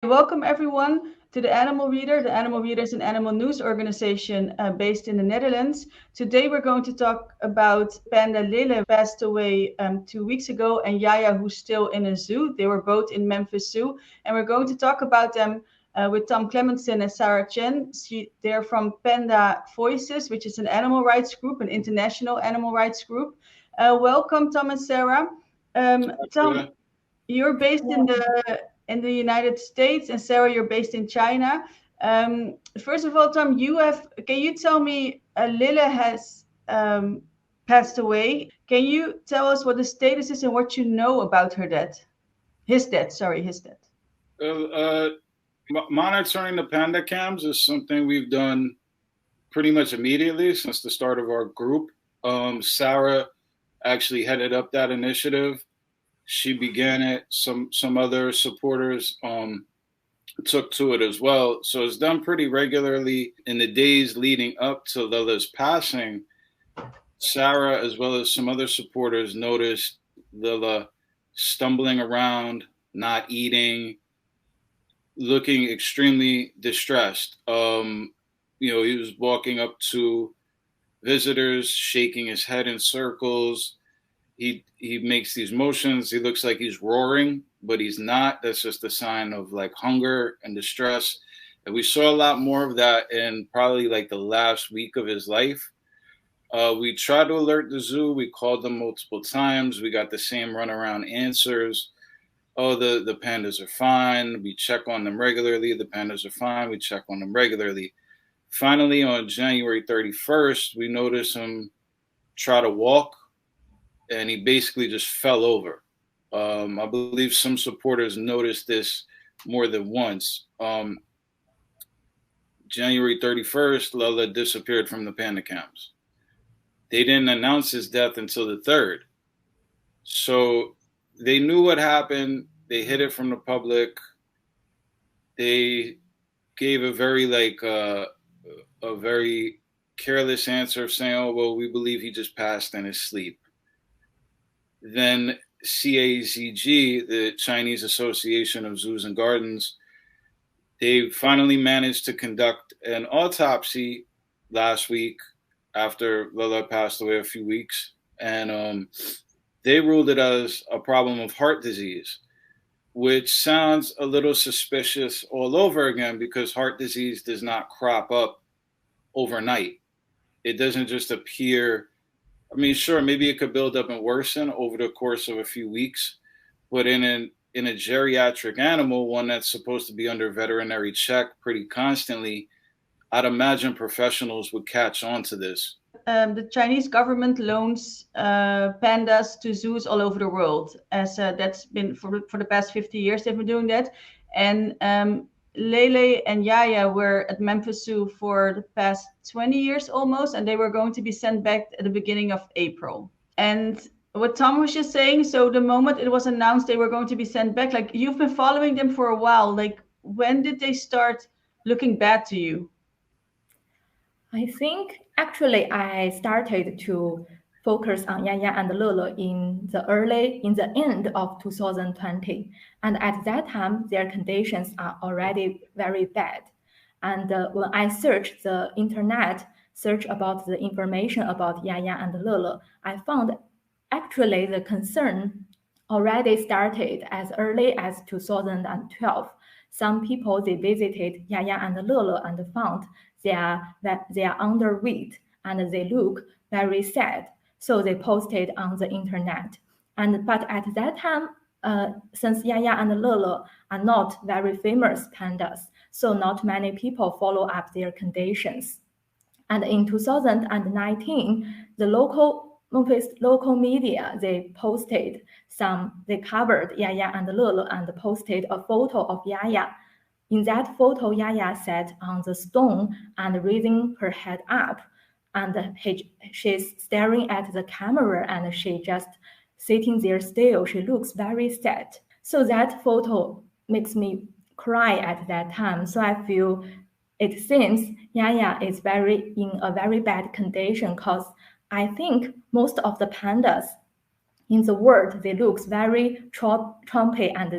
Welcome everyone to the Animal Reader. The Animal Reader is an animal news organization based in the Netherlands. Today we're going to talk about Panda Lele, passed away 2 weeks ago, and Yaya, who's still in a zoo. They were both in Memphis Zoo, and we're going to talk about them with Tom Clementson and Sarah Chen. They're from Panda Voices, which is an animal rights group, an international animal rights group. Welcome, Tom and Sarah. Tom, you're based in the United States, and Sarah, you're based in China. First of all, Tom, can you tell me, Lille has passed away. Can you tell us what the status is and what you know about her death? His death. Monitoring the panda cams is something we've done pretty much immediately since the start of our group. Sarah actually headed up that initiative. She began it. Some other supporters took to it as well. So it's done pretty regularly. In the days leading up to Lila's passing, Sarah, as well as some other supporters, noticed Lila stumbling around, not eating, looking extremely distressed. He was walking up to visitors, shaking his head in circles. He makes these motions. He looks like he's roaring, but he's not. That's just a sign of like hunger and distress. And we saw a lot more of that in probably like the last week of his life. We tried to alert the zoo. We called them multiple times. We got the same runaround answers. Oh, the pandas are fine. We check on them regularly. The pandas are fine. We check on them regularly. Finally, on January 31st, we noticed him try to walk, and he basically just fell over. I believe some supporters noticed this more than once. January 31st, Lila disappeared from the panda cams. They didn't announce his death until the 3rd. So they knew what happened. They hid it from the public. They gave a very a very careless answer of saying, oh, well, we believe he just passed in his sleep. Then CAZG, the Chinese Association of Zoos and Gardens, they finally managed to conduct an autopsy last week after Lila passed away a few weeks. And they ruled it as a problem of heart disease, which sounds a little suspicious all over again because heart disease does not crop up overnight. It doesn't just appear. I mean, sure, maybe it could build up and worsen over the course of a few weeks, but in a geriatric animal, one that's supposed to be under veterinary check pretty constantly, I'd imagine professionals would catch on to this. The Chinese government loans pandas to zoos all over the world, as that's been for the past 50 years they've been doing that. And Lele and Yaya were at Memphis Zoo for the past 20 years almost, and they were going to be sent back at the beginning of April. And what Tom was just saying, so the moment it was announced they were going to be sent back, like you've been following them for a while, like when did they start looking bad to you? I think actually I started to focus on Yaya and Lele in the end of 2020. And at that time, their conditions are already very bad. And when I searched the internet, search about the information about Yaya and Lele, I found actually the concern already started as early as 2012. Some people, they visited Yaya and Lele and found they are underweight and they look very sad. So they posted on the internet. But at that time, since Yaya and Lele are not very famous pandas, so not many people follow up their conditions. And in 2019, the Memphis local media, they covered Yaya and Lele and posted a photo of Yaya. In that photo, Yaya sat on the stone and raising her head up. And she's staring at the camera and she just sitting there still. She looks very sad. So that photo makes me cry at that time. So I feel it seems Yaya is in a very bad condition because I think most of the pandas in the world, they look very trumpy and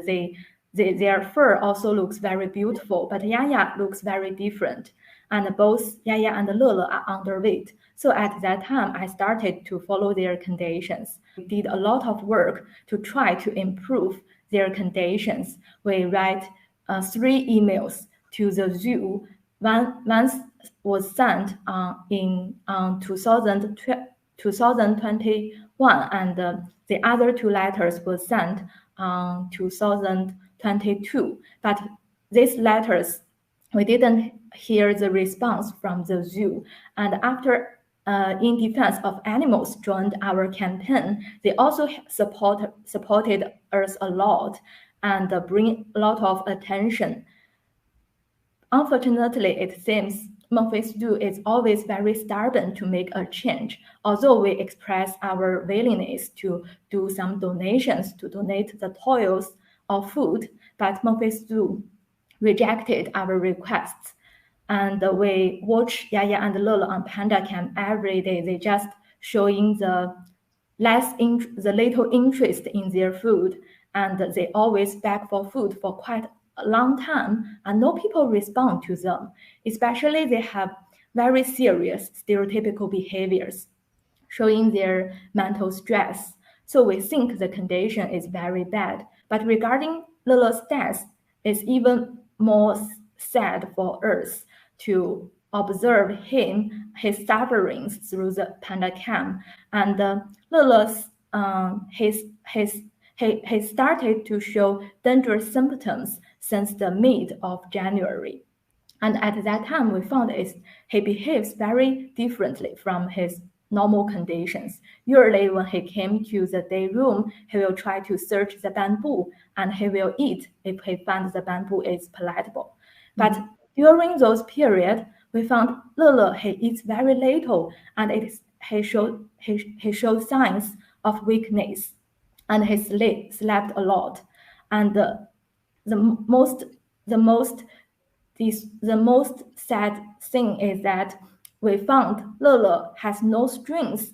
their fur also looks very beautiful, but Yaya looks very different. And both Yaya and Lele are underweight. So at that time, I started to follow their conditions. We did a lot of work to try to improve their conditions. We write 3 emails to the zoo. One was sent in 2021, and the other 2 letters were sent 2022. But these letters, we didn't hear the response from the zoo. And after In Defense of Animals joined our campaign, they also supported us a lot and bring a lot of attention. Unfortunately, it seems Memphis Zoo is always very stubborn to make a change. Although we express our willingness to do some donations, to donate the toys or food, but Memphis Zoo rejected our requests. And we watch Yaya and Lele on Panda Cam every day. They just showing the little interest in their food, and they always beg for food for quite a long time, and no people respond to them. Especially they have very serious stereotypical behaviors, showing their mental stress. So we think the condition is very bad. But regarding Lele's death, it's even more sad for us to observe his sufferings through the Panda Cam. And Lele's he started to show dangerous symptoms since the mid of January. And at that time, we found he behaves very differently from his normal conditions. Usually when he came to the day room, he will try to search the bamboo and he will eat if he finds the bamboo is palatable. But during those periods, we found Lele, he eats very little, and he showed signs of weakness, and he slept a lot. And the most sad thing is that we found Lele has no strength.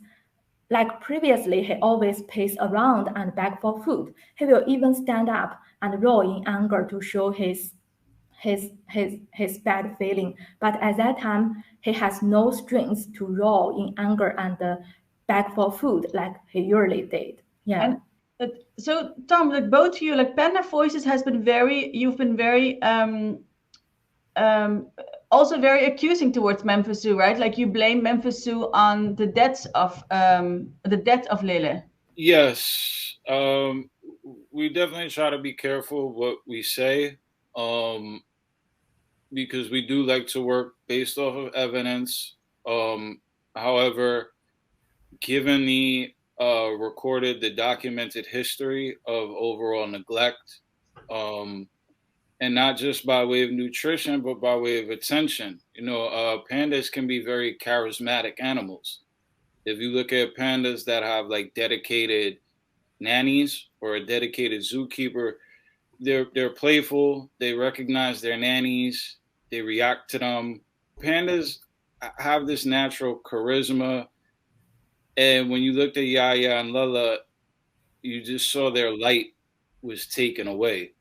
Like previously, he always paced around and beg for food. He will even stand up and roar in anger to show his bad feeling. But at that time, he has no strength to roar in anger and beg for food like he usually did. Yeah. And so Tom, like both of you, like Panda Voices you've been very also very accusing towards Memphis Zoo, right? Like you blame Memphis Zoo on the death of Lele. Yes, we definitely try to be careful what we say, because we do like to work based off of evidence. However, given the documented history of overall neglect, and not just by way of nutrition, but by way of attention. Pandas can be very charismatic animals. If you look at pandas that have like dedicated nannies or a dedicated zookeeper, they're playful. They recognize their nannies. They react to them. Pandas have this natural charisma. And when you looked at Yaya and Lele, you just saw their light was taken away,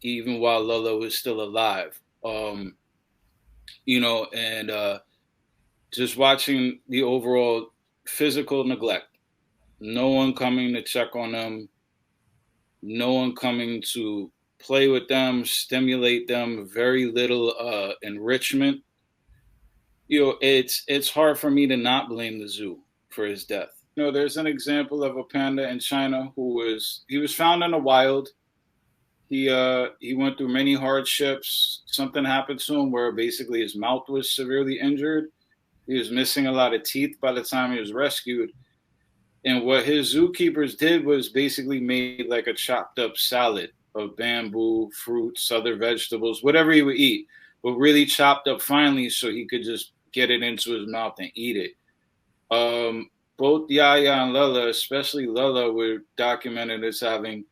even while Lele was still alive. Just watching the overall physical neglect, no one coming to check on them, no one coming to play with them, stimulate them, very little enrichment. It's hard for me to not blame the zoo for his death. There's an example of a panda in China he was found in the wild. He went through many hardships. Something happened to him where basically his mouth was severely injured. He was missing a lot of teeth by the time he was rescued. And what his zookeepers did was basically made like a chopped up salad of bamboo, fruits, other vegetables, whatever he would eat, but really chopped up finely so he could just get it into his mouth and eat it. Both Yaya and Lele, especially Lele, were documented as having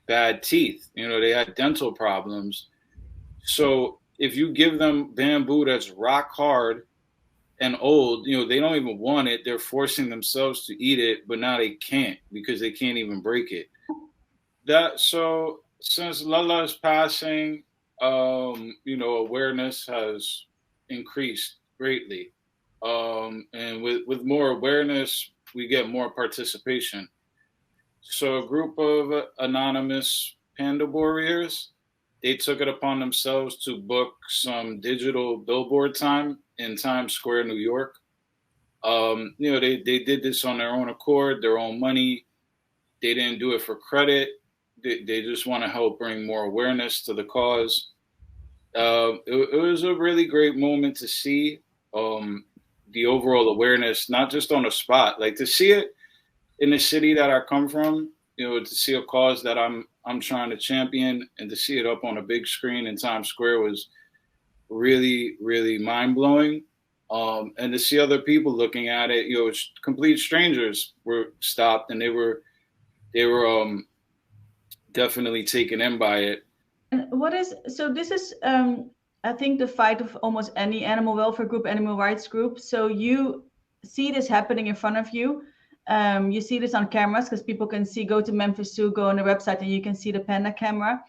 bad teeth. They had dental problems. So if you give them bamboo that's rock hard and old, they don't even want it. They're forcing themselves to eat it, but now they can't because they can't even break it. So since Lala's passing, awareness has increased greatly. And with more awareness, we get more participation. So a group of anonymous panda warriors, they took it upon themselves to book some digital billboard time in Times Square, New York. They did this on their own accord, their own money. They didn't do it for credit. They just want to help bring more awareness to the cause. It was a really great moment to see the overall awareness, not just on the spot, like to see it in the city that I come from, to see a cause that I'm trying to champion, and to see it up on a big screen in Times Square was really, really mind-blowing. And to see other people looking at it, complete strangers were stopped, and they were definitely taken in by it. And this is I think the fight of almost any animal welfare group, animal rights group. So you see this happening in front of you. You see this on cameras because people can see, go to Memphis Zoo, go on the website, and you can see the panda camera.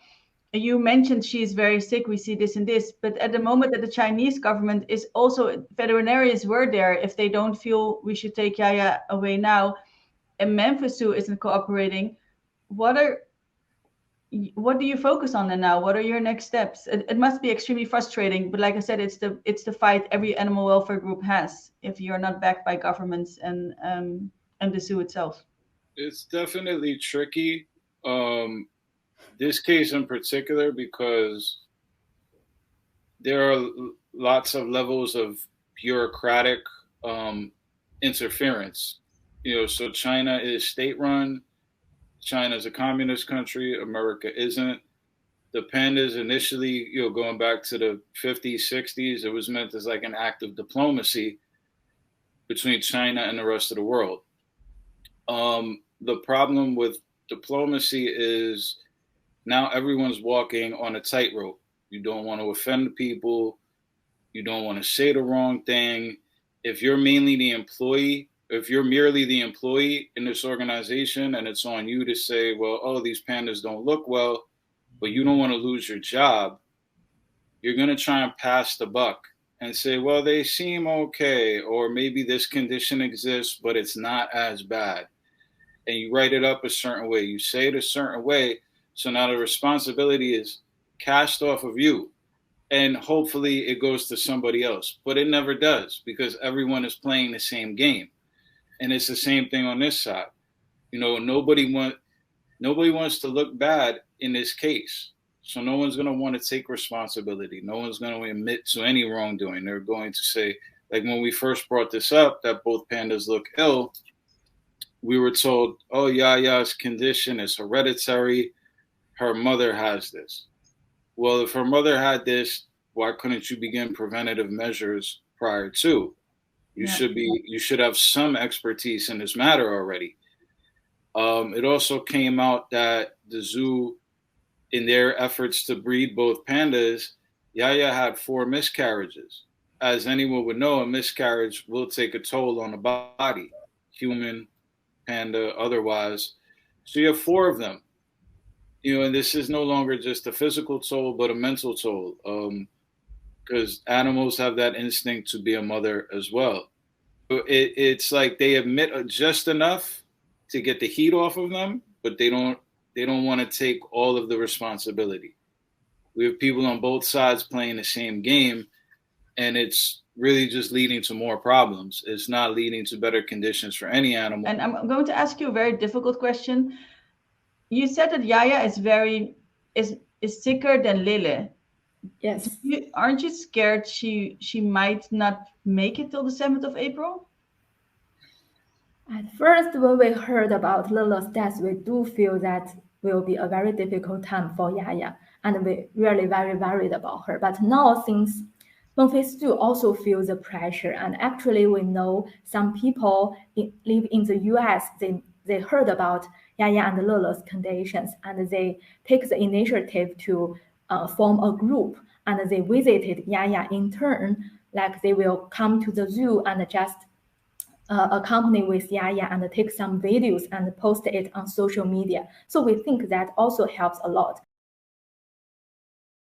You mentioned she's very sick. We see this and this, but at the moment that the Chinese government is also, veterinarians were there. If they don't feel we should take Yaya away now, and Memphis Zoo isn't cooperating, what do you focus on then now? What are your next steps? It must be extremely frustrating, but like I said, it's the fight every animal welfare group has if you're not backed by governments and the zoo itself. It's definitely tricky. This case in particular, because there are lots of levels of bureaucratic interference. So China is state-run. China is a communist country. America isn't. The pandas initially, going back to the 50s, 60s, it was meant as like an act of diplomacy between China and the rest of the world. The problem with diplomacy is now everyone's walking on a tightrope. You don't want to offend people. You don't want to say the wrong thing. If you're merely the employee in this organization, and it's on you to say, well, these pandas don't look well, but you don't want to lose your job, you're going to try and pass the buck and say, well, they seem okay, or maybe this condition exists, but it's not as bad. And you write it up a certain way. You say it a certain way. So now the responsibility is cast off of you. And hopefully it goes to somebody else. But it never does, because everyone is playing the same game. And it's the same thing on this side. Nobody wants to look bad in this case. So no one's going to want to take responsibility. No one's going to admit to any wrongdoing. They're going to say, like when we first brought this up, that both pandas look ill, we were told, Yaya's condition is hereditary. Her mother has this. Well, if her mother had this, why couldn't you begin preventative measures prior to? You should have some expertise in this matter already. It also came out that the zoo, in their efforts to breed both pandas, Yaya had 4 miscarriages. As anyone would know, a miscarriage will take a toll on the body, human, panda, otherwise. So you have 4 of them. And this is no longer just a physical toll, but a mental toll, because animals have that instinct to be a mother as well. It's like they admit just enough to get the heat off of them, but they don't want to take all of the responsibility. We have people on both sides playing the same game, and it's really just leading to more problems. It's not leading to better conditions for any animal. And I'm going to ask you a very difficult question. You said that Yaya is sicker than Lele. Yes. Aren't you scared she might not make it till the 7th of April? At first, when we heard about Lele's death, we do feel that will be a very difficult time for Yaya, and we're really very worried about her. But now, since Memphis Zoo also feels the pressure, and actually we know some people live in the US, they heard about Yaya and Lele's conditions, and they take the initiative to form a group, and they visited Yaya in turn, like they will come to the zoo and just accompany with Yaya and take some videos and post it on social media. So we think that also helps a lot.